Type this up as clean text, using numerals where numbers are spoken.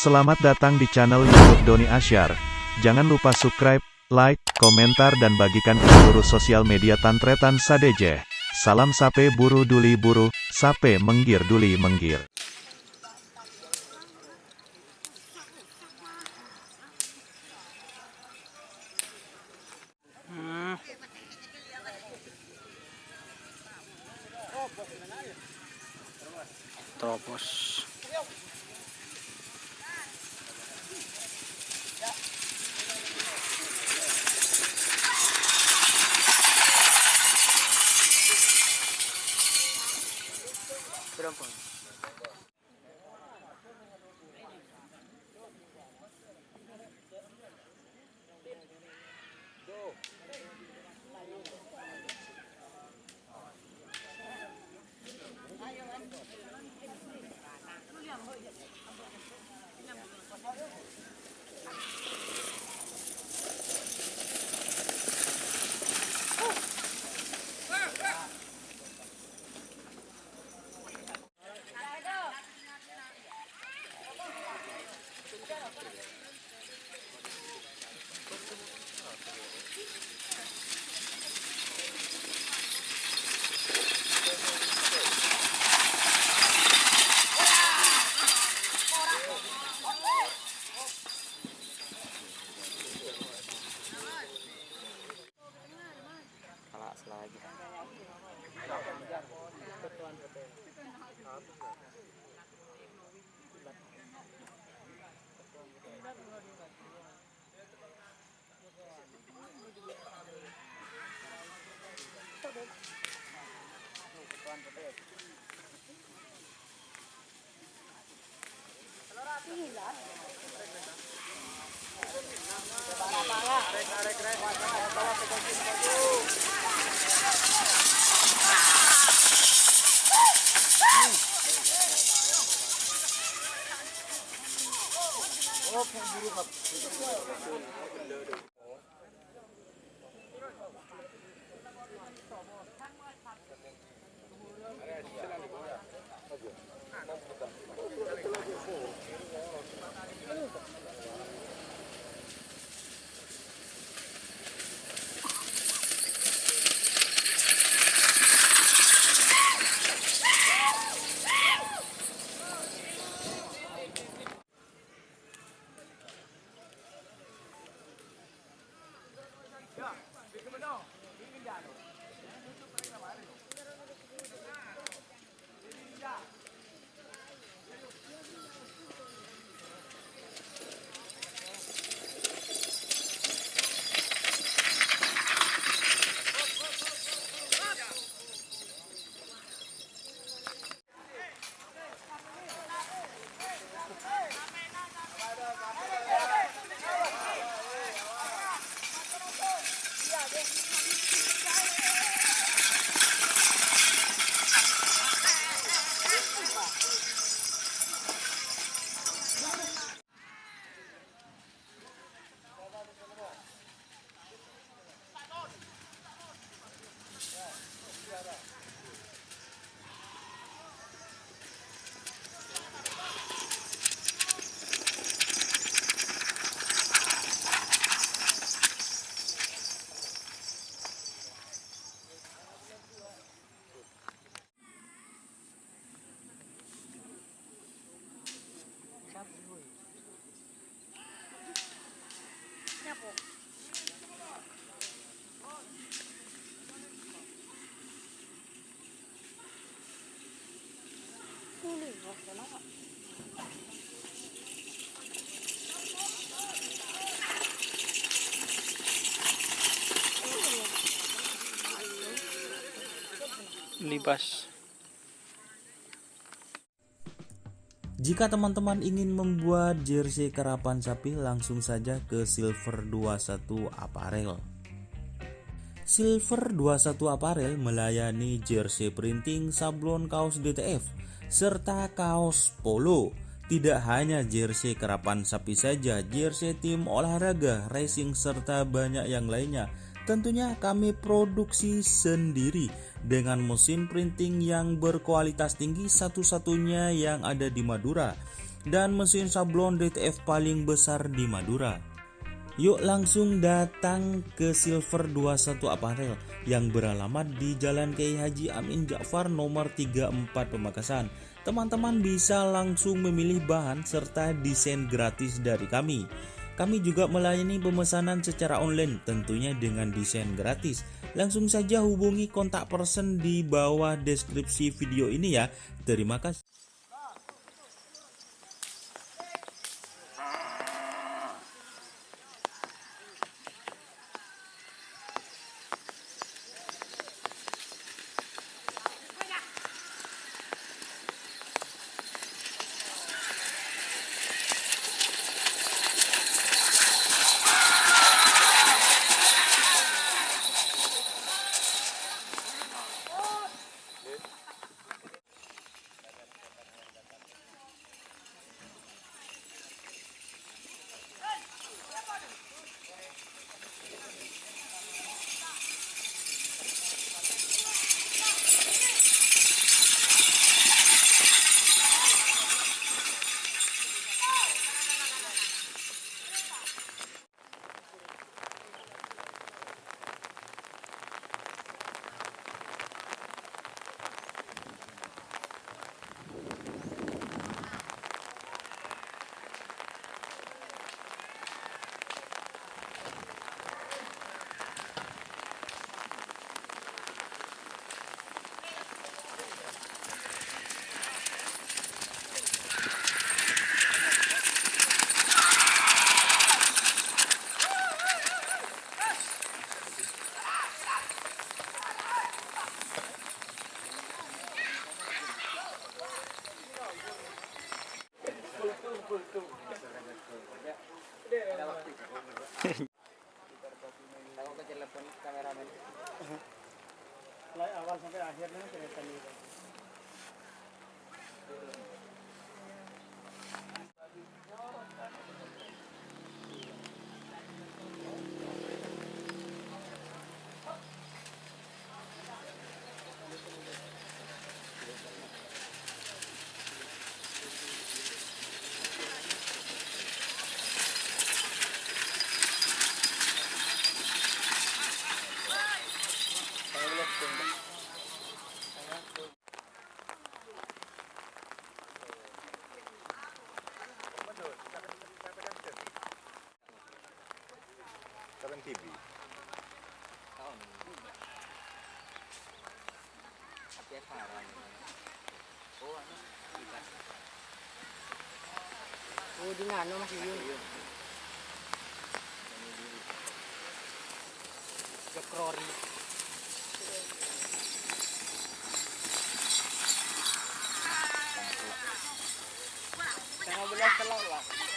Selamat datang di channel YouTube Doni Asyar. Jangan lupa subscribe, like, komentar dan bagikan ke seluruh sosial media Tantretan Sadeje. Salam sape buru duli buru, sape menggir duli menggir. Terobos. Berapa? Lagi. Libas. Jika teman-teman ingin membuat jersey karapan sapi, langsung saja ke Silver 21 Apparel. Silver 21 Apparel melayani jersey printing, sablon kaos DTF, serta kaos polo. Tidak hanya jersey karapan sapi saja, jersey tim olahraga, racing, serta banyak yang lainnya. Tentunya kami produksi sendiri dengan mesin printing yang berkualitas tinggi, satu-satunya yang ada di Madura. dan mesin sablon DTF paling besar di Madura. Yuk langsung datang ke Silver 21 Apparel yang beralamat di Jalan Kiai Haji Amin Ja'far nomor 34 Pamekasan. Teman-teman bisa langsung memilih bahan serta desain gratis dari kami. Kami juga melayani pemesanan secara online tentunya dengan desain gratis. Langsung saja hubungi kontak person di bawah deskripsi video ini ya. Terima kasih. Aku ke telepon kameramen. Mulai awal sampai akhirnya kelihatan itu. Kapan TV? Tahun. Tapi ya kawan. Oh, anu. Bebas. Oh, di ngano masih yun. Jokrori. Tengah belas telah lah.